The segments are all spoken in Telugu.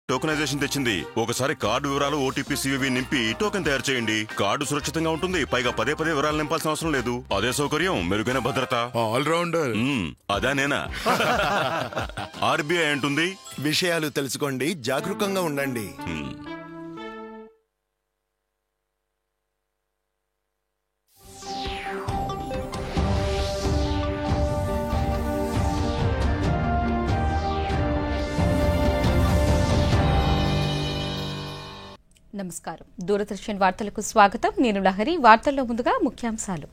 టోకెనైజేషన్ తెచ్చింది. ఒకసారి కార్డు వివరాలు ఓటీపీ సివివి నింపి టోకెన్ తయారు చేయండి. కార్డు సురక్షితంగా ఉంటుంది. పైగా పదే వివరాలు నింపాల్సిన అవసరం లేదు. అదే సౌకర్యం, మెరుగైన భద్రత. ఆల్రౌండర్. అదా నేనా? ఆర్బీఐ అంటుంది, విషయాలు తెలుసుకోండి, జాగరూకంగా ఉండండి. నమస్కారం. దూరదర్శన్ వార్తలకు స్వాగతం. నేను లహరి. వార్తల్లో ముందుగా ముఖ్యాంశాలు.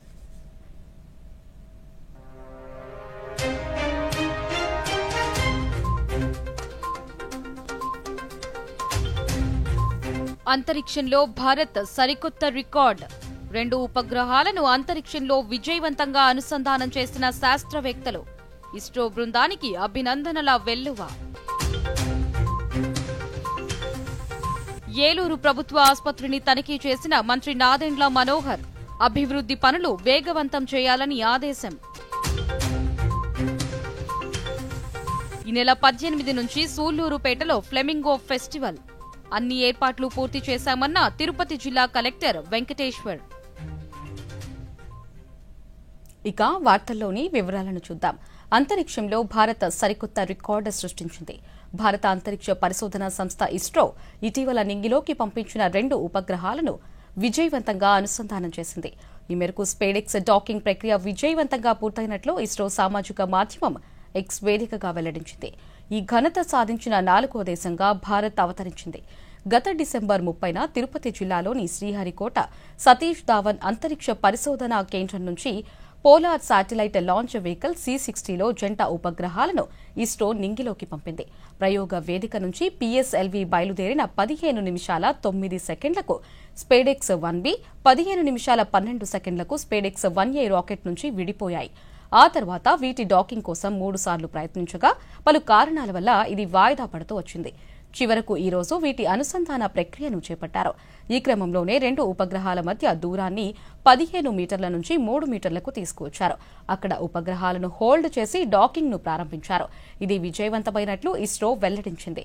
అంతరిక్షంలో భారత్ సరికొత్త రికార్డ్. 2 ఉపగ్రహాలను అంతరిక్షంలో విజయవంతంగా అనుసంధానం చేసిన శాస్త్రవేత్తలు. ఇస్రో బృందానికి అభినందనల వెల్లువ. ఏలూరు ప్రభుత్వ ఆసుపత్రిని తనిఖీ చేసిన మంత్రి నాదెండ్ల మనోహర్. అభివృద్ధి పనులు వేగవంతం చేయాలని ఆదేశం. ఈ నెల 18 నుంచి సూళ్లూరుపేటలో ఫ్లెమింగో ఫెస్టివల్. అన్ని ఏర్పాట్లు పూర్తి చేశామన్న తిరుపతి జిల్లా కలెక్టర్ వెంకటేశ్వర్. ఇక వార్తల్లోని వివరాలను చూద్దాం. అంతరిక్షంలో భారత్ సరికొత్త రికార్డు సృష్టించింది. భారత అంతరిక్ష పరిశోధనా సంస్థ ఇస్రో ఇటీవల నింగిలోకి పంపించిన 2 ఉపగ్రహాలను విజయవంతంగా అనుసంధానం చేసింది. ఈ మేరకు స్పేడెక్స్ డాకింగ్ ప్రక్రియ విజయవంతంగా పూర్తయినట్లు ఇస్రో సామాజిక మాధ్యమం ఎక్స్ వేదికగా వెల్లడించింది. ఈ ఘనత సాధించిన 4వ దేశంగా భారత్ అవతరించింది. గత డిసెంబర్ 30న తిరుపతి జిల్లాలోని శ్రీహరికోట సతీష్ ధావన్ అంతరిక్ష పరిశోధనా కేంద్రం నుంచి పోలార్ శాటిలైట్ లాంచ్ వెహికల్ C-60లో జంట ఉపగ్రహాలను ఇస్రో నింగిలోకి పంపింది. ప్రయోగ వేదిక నుంచి PSLV బయలుదేరిన 15 నిమిషాల 9 సెకండ్లకు స్పేడెక్స్ 1B, 15 నిమిషాల 12 సెకండ్లకు స్పేడెక్స్ 1A రాకెట్ నుంచి విడిపోయాయి. ఆ తర్వాత వీటి డాకింగ్ కోసం 3 సార్లు ప్రయత్నించగా పలు కారణాల వల్ల ఇది వాయిదా పడుతూ వచ్చింది. చివరకు ఈ రోజు వీటి అనుసంధాన ప్రక్రియను చేపట్టారు. ఈ క్రమంలోనే 2 ఉపగ్రహాల మధ్య దూరాన్ని 15 మీటర్ల నుంచి 3 మీటర్లకు తీసుకువచ్చారు. అక్కడ ఉపగ్రహాలను హోల్డ్ చేసి డాకింగ్ ను ప్రారంభించారు. ఇది విజయవంతమైనట్లు ఇస్రో వెల్లడించింది.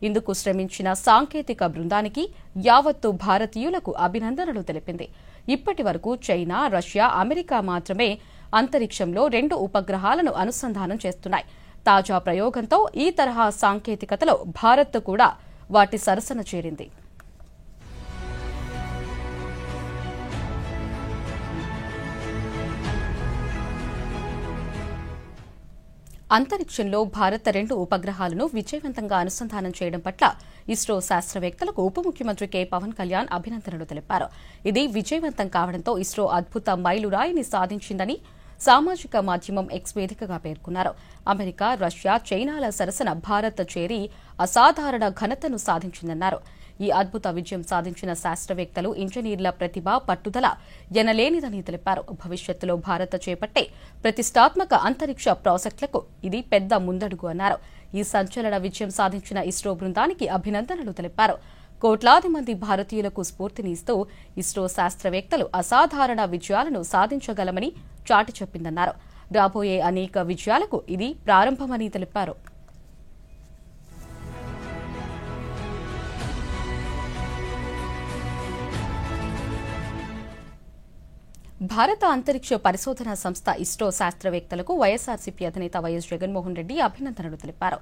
ఇందుకు శ్రమించిన సాంకేతిక బృందానికి యావత్తు భారతీయులకు అభినందనలు తెలిపింది. ఇప్పటి వరకు చైనా, రష్యా, అమెరికా మాత్రమే అంతరిక్షంలో 2 ఉపగ్రహాలను అనుసంధానం చేస్తున్నాయి. తాజా ప్రయోగంతో ఈ తరహా సాంకేతికతలో భారత్ కూడా వాటి సరసన చేరింది. అంతరిక్షంలో భారత్ 2 ఉపగ్రహాలను విజయవంతంగా అనుసంధానం చేయడం పట్ల ఇస్రో శాస్త్రవేత్తలకు ఉప ముఖ్యమంత్రి కె పవన్ కళ్యాణ్ అభినందనలు తెలిపారు. ఇది విజయవంతం కావడంతో ఇస్రో అద్భుత మైలురాయిని సాధించిందని సామాజిక మాధ్యమం ఎక్స్ వేదికగా పేర్కొన్నారు. అమెరికా, రష్యా, చైనాల సరసన భారత్ చేరి అసాధారణ ఘనతను సాధించిందన్నారు. ఈ అద్భుత విజయం సాధించిన శాస్త్రవేత్తలు, ఇంజనీర్ల ప్రతిభ, పట్టుదల ఎనలేనిదని తెలిపారు. భవిష్యత్తులో భారత్ చేపట్టే ప్రతిష్టాత్మక అంతరిక్ష ప్రాజెక్టులకు ఇది పెద్ద ముందడుగు అన్నారు. ఈ సంచలన విజయం సాధించిన ఇస్రో బృందానికి అభినందనలు తెలిపారు. కోట్లాది మంది భారతీయులకు స్ఫూర్తినిస్తూ ఇస్రో శాస్త్రవేత్తలు అసాధారణ విజయాలను సాధించగలమని చాటి చెప్పిందన్నారు. రాబోయే అనేక విజయాలకు ఇది ప్రారంభమని తెలిపారు. భారత అంతరిక్ష పరిశోధనా సంస్థ ఇస్రో శాస్త్రవేత్తలకు వైఎస్ఆర్సీపీ అధినేత వైఎస్ జగన్మోహన్ రెడ్డి అభినందనలు తెలిపారు.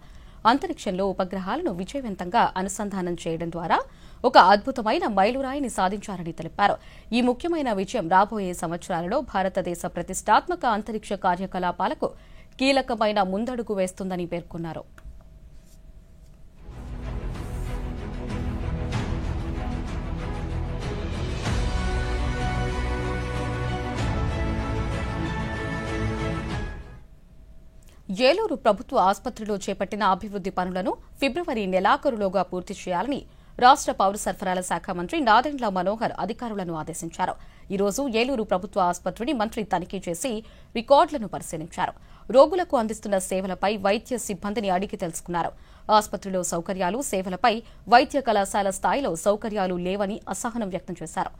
అంతరిక్షంలో ఉపగ్రహాలను విజయవంతంగా అనుసంధానం చేయడం ద్వారా ఒక అద్భుతమైన మైలురాయిని సాధించారని తెలిపారు. ఈ ముఖ్యమైన విజయం రాబోయే సంవత్సరాలలో భారతదేశ ప్రతిష్టాత్మక అంతరిక్ష కార్యకలాపాలకు కీలకమైన ముందడుగు వేస్తుందని పేర్కొన్నారు. ఏలూరు ప్రభుత్వ ఆసుపత్రిలో చేపట్టిన అభివృద్ది పనులను ఫిబ్రవరి నెలాఖరులోగా పూర్తి చేయాలని రాష్ట్ర పౌర సరఫరాల శాఖ మంత్రి నాదెండ్ల మనోహర్ అధికారులను ఆదేశించారు. ఈ రోజు ఏలూరు ప్రభుత్వ ఆసుపత్రిని మంత్రి తనిఖీ చేసి రికార్డులను పరిశీలించారు. రోగులకు అందిస్తున్న సేవలపై వైద్య సిబ్బందిని అడిగి తెలుసుకున్నారు. ఆసుపత్రిలో సౌకర్యాలు, సేవలపై వైద్య కళాశాల స్థాయిలో సౌకర్యాలు లేవని అసహనం వ్యక్తం చేశారు.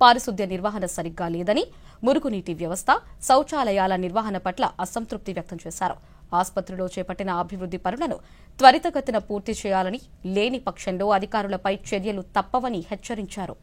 పారిశుద్ధ్య నిర్వహణ సరిగ్గా లేదని, మురుగునీటి వ్యవస్థ, శౌచాలయాల నిర్వహణ పట్ల అసంతృప్తి వ్యక్తం చేశారు. ఆసుపత్రిలో చేపట్టిన అభివృద్ది పనులను త్వరితగతిన పూర్తి చేయాలని, లేని పక్షంలో అధికారులపై చర్యలు తప్పవని హెచ్చరించారు.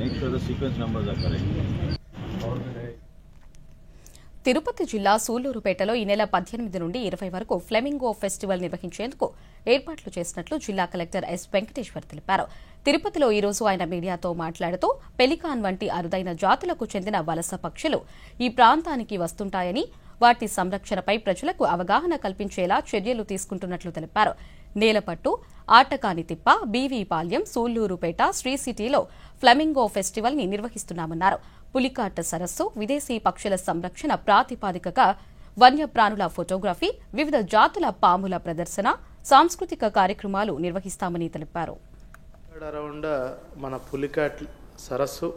Make sure the sequence numbers are correct. Tirupati జిల్లా సూళ్లూరుపేటలో ఈ నెల 18 నుండి 20 వరకు ఫ్లెమింగో ఫెస్టివల్ నిర్వహించేందుకు ఏర్పాట్లు చేసినట్లు జిల్లా కలెక్టర్ ఎస్ వెంకటేశ్వర్ తెలిపారు. తిరుపతిలో ఈ రోజు ఆయన మీడియాతో మాట్లాడుతూ పెలికాన్ వంటి అరుదైన జాతులకు చెందిన వలస పక్షులు ఈ ప్రాంతానికి వస్తుంటాయని, వాటి సంరక్షణపై ప్రజలకు అవగాహన కల్పించేలా చర్యలు తీసుకుంటున్నట్లు తెలిపారు. నేలపట్టు, ఆటకానితిప్ప, బీవీ పాల్యం, సూళ్లూరుపేట, శ్రీ సిటీలో ఫ్లెమింగో ఫెస్టివల్ ని నిర్వహిస్తున్నామన్నారు. పులికాట్ సరస్సు, విదేశీ పక్షుల సంరక్షణ ప్రాతిపాదికగా వన్యప్రాణుల ఫోటోగ్రఫీ, వివిధ జాతుల పాముల ప్రదర్శన, సాంస్కృతిక కార్యక్రమాలు నిర్వహిస్తామని తెలిపారు. అరౌండ్ మన పులికాట్ సరస్సు,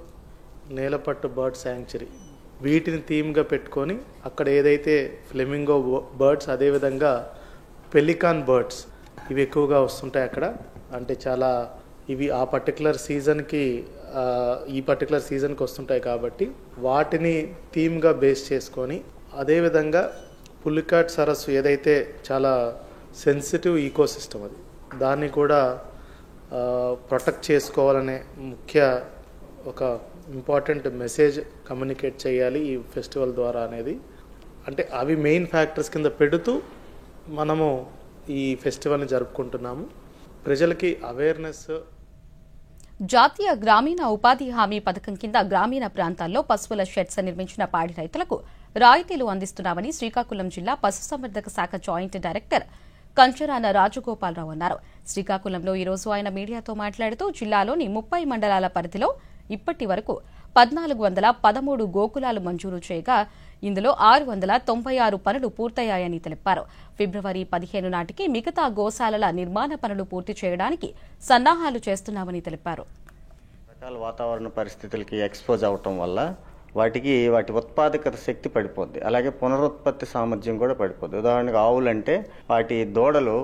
నేలపట్టు బర్డ్ శాంక్చురీ వీటిని థీమ్గా పెట్టుకొని అక్కడ ఏదైతే ఫ్లెమింగో బర్డ్స్, అదేవిధంగా పెలికాన్ బర్డ్స్ ఇవి ఎక్కువగా వస్తుంటాయి అక్కడ. అంటే చాలా ఇవి ఆ పర్టికులర్ సీజన్కి ఈ పర్టికులర్ సీజన్కి వస్తుంటాయి కాబట్టి వాటిని థీమ్గా బేస్ చేసుకొని, అదేవిధంగా పులికాట్ సరస్సు ఏదైతే చాలా సెన్సిటివ్ ఈకోసిస్టమ్ అది, దాన్ని కూడా ప్రొటెక్ట్ చేసుకోవాలనే ముఖ్య ఒక ఇంపార్టెంట్ మెసేజ్ కమ్యూనికేట్ చేయాలి ఈ ఫెస్టివల్ ద్వారా అనేది. అంటే అవి మెయిన్ ఫ్యాక్టర్స్ కింద పెడుతూ మనము ఈ ఫెస్టివల్ని జరుపుకుంటున్నాము. ప్రజలకి అవేర్నెస్. జాతీయ గ్రామీణ ఉపాధి హామీ పథకం కింద గ్రామీణ ప్రాంతాల్లో పశువుల షెడ్స్ నిర్మించిన పాడి రైతులకు రాయితీలు అందిస్తున్నామని శ్రీకాకుళం జిల్లా పశుసంవర్ధక శాఖ జాయింట్ డైరెక్టర్ కంచరాన రాజగోపాలరావు అన్నారు. శ్రీకాకుళంలో ఈ రోజు ఆయన మీడియాతో మాట్లాడుతూ జిల్లాలోని 30 మండలాల పరిధిలో ఇప్పటి వరకు 1413 గోకులాలు మంజూరు చేయగా ఇందులో 696 పనులు పూర్తయ్యాయని తెలిపారు. ఫిబ్రవరి 15 నాటికి మిగతా గోశాలల నిర్మాణ పనులు పూర్తి చేయడానికి సన్నాహాలు చేస్తున్నామని తెలిపారు. రకాల వాతావరణ పరిస్థితులకి ఎక్స్పోజ్ అవటం వల్ల వాటి ఉత్పాదకత శక్తి పడిపోద్ది, అలాగే పునరుత్పత్తి సామర్థ్యం కూడా పడిపోద్ది. ఉదాహరణకు ఆవులంటే వాటి దూడలు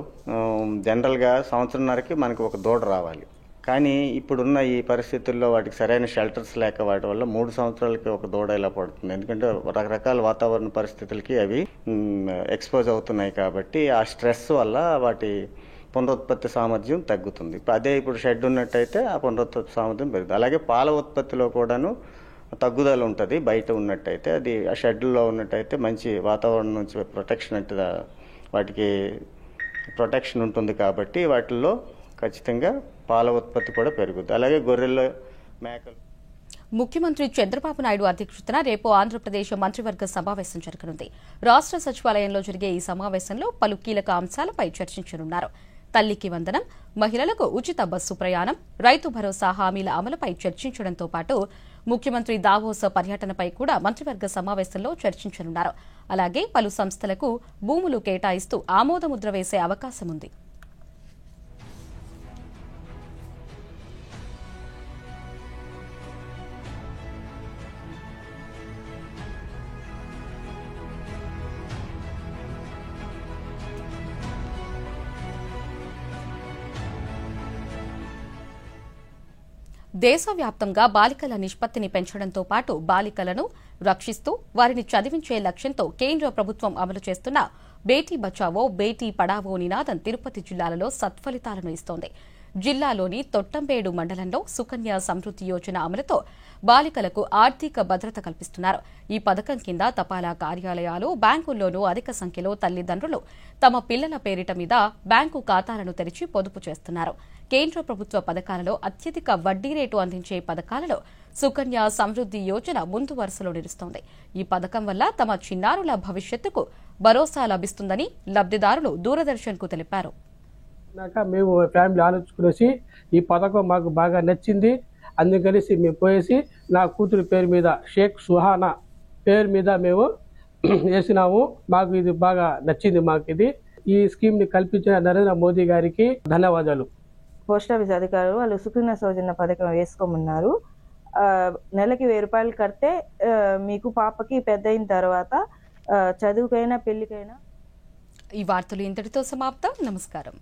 జనరల్గా సంవత్సరంన్నరకి మనకు ఒక దూడ రావాలి. కానీ ఇప్పుడున్న ఈ పరిస్థితుల్లో వాటికి సరైన షెల్టర్స్ లేక వాటి వల్ల 3 సంవత్సరాలకి ఒక దూడ ఇలా పడుతుంది. ఎందుకంటే రకరకాల వాతావరణ పరిస్థితులకి అవి ఎక్స్పోజ్ అవుతున్నాయి కాబట్టి ఆ స్ట్రెస్ వల్ల వాటి పునరుత్పత్తి సామర్థ్యం తగ్గుతుంది. అదే ఇప్పుడు షెడ్ ఉన్నట్టయితే ఆ పునరుత్పత్తి సామర్థ్యం పెరుగుతుంది. అలాగే పాల ఉత్పత్తిలో కూడాను తగ్గుదల ఉంటుంది. బయట ఉన్నట్టయితే అది ఆ షెడ్లో ఉన్నట్టయితే మంచి వాతావరణం నుంచి ప్రొటెక్షన్ అంటే వాటికి ప్రొటెక్షన్ ఉంటుంది కాబట్టి వాటిల్లో ఖచ్చితంగా పాల ఉత్పత్తి కూడా పెరుగుతుంది. అలాగే గొర్రెలు, మేకలు. ముఖ్యమంత్రి చంద్రబాబు నాయుడు అధ్యక్షతన రేపు ఆంధ్రప్రదేశ్ మంత్రివర్గ సమావేశం జరగనుంది. రాష్ట్ర సచివాలయంలో జరిగే ఈ సమావేశంలో పలు కీలక అంశాలపై చర్చించనున్నారు. తల్లికి వందనం, మహిళలకు ఉచిత బస్సు ప్రయాణం, రైతు భరోసా హామీల అమలుపై చర్చించడంతో పాటు ముఖ్యమంత్రి దావోస్ పర్యటనపై కూడా మంత్రివర్గ సమావేశంలో చర్చించనున్నారు. అలాగే పలు సంస్థలకు భూములు కేటాయిస్తూ ఆమోదముద్ర వేసే అవకాశం ఉంది. దేశవ్యాప్తంగా బాలికల నిష్పత్తిని పెంచడంతో పాటు బాలికలను రక్షిస్తూ వారిని చదివించే లక్ష్యంతో కేంద్ర ప్రభుత్వం అమలు చేస్తున్న బేటీ బచావో బేటీ పడావో నినాదం తిరుపతి జిల్లాలలో సత్ఫలితాలను ఇస్తోంది. జిల్లాలోని తొట్టంబేడు మండలంలో సుకన్య సమృద్ధి యోజన అమలుతో బాలికలకు ఆర్థిక భద్రత కల్పిస్తున్నారు. ఈ పథకం కింద తపాలా కార్యాలయాలు, బ్యాంకుల్లోనూ అధిక సంఖ్యలో తల్లిదండ్రులు తమ పిల్లల పేరిట మీద బ్యాంకు ఖాతాలను తెరిచి పొదుపు చేస్తున్నారు. కేంద్ర ప్రభుత్వ పథకాలలో అత్యధిక వడ్డీ రేటు అందించే పథకాలలో సుకన్య సమృద్ధి యోజన ముందు వరుసలో నిలుస్తోంది. ఈ పథకం వల్ల తమ చిన్నారుల భవిష్యత్తుకు భరోసా లభిస్తుందని లబ్దిదారులు దూరదర్శన్కు తెలిపారు. మేము ఫ్యామిలీ ఆలోచించుకునేసి ఈ పథకం మాకు బాగా నచ్చింది, అందుకనేసి మేము పోయేసి నా కూతురు పేరు మీద షేక్ సుహానా పేరు మీద మేము వేసినాము. మాకు ఇది బాగా నచ్చింది. మాకు ఇది ఈ స్కీమ్ ని కల్పించిన నరేంద్ర మోదీ గారికి ధన్యవాదాలు. పోస్ట్ ఆఫీస్ అధికారులు వాళ్ళు సుకన్య సౌజన్య పథకం వేసుకోమన్నారు. నెలకి 1000 రూపాయలు కడితే మీకు పాపకి పెద్ద అయిన తర్వాత చదువుకైనా పెళ్లికైనా. ఈ వార్తలు ఇంతటితో సమాప్తం. నమస్కారం.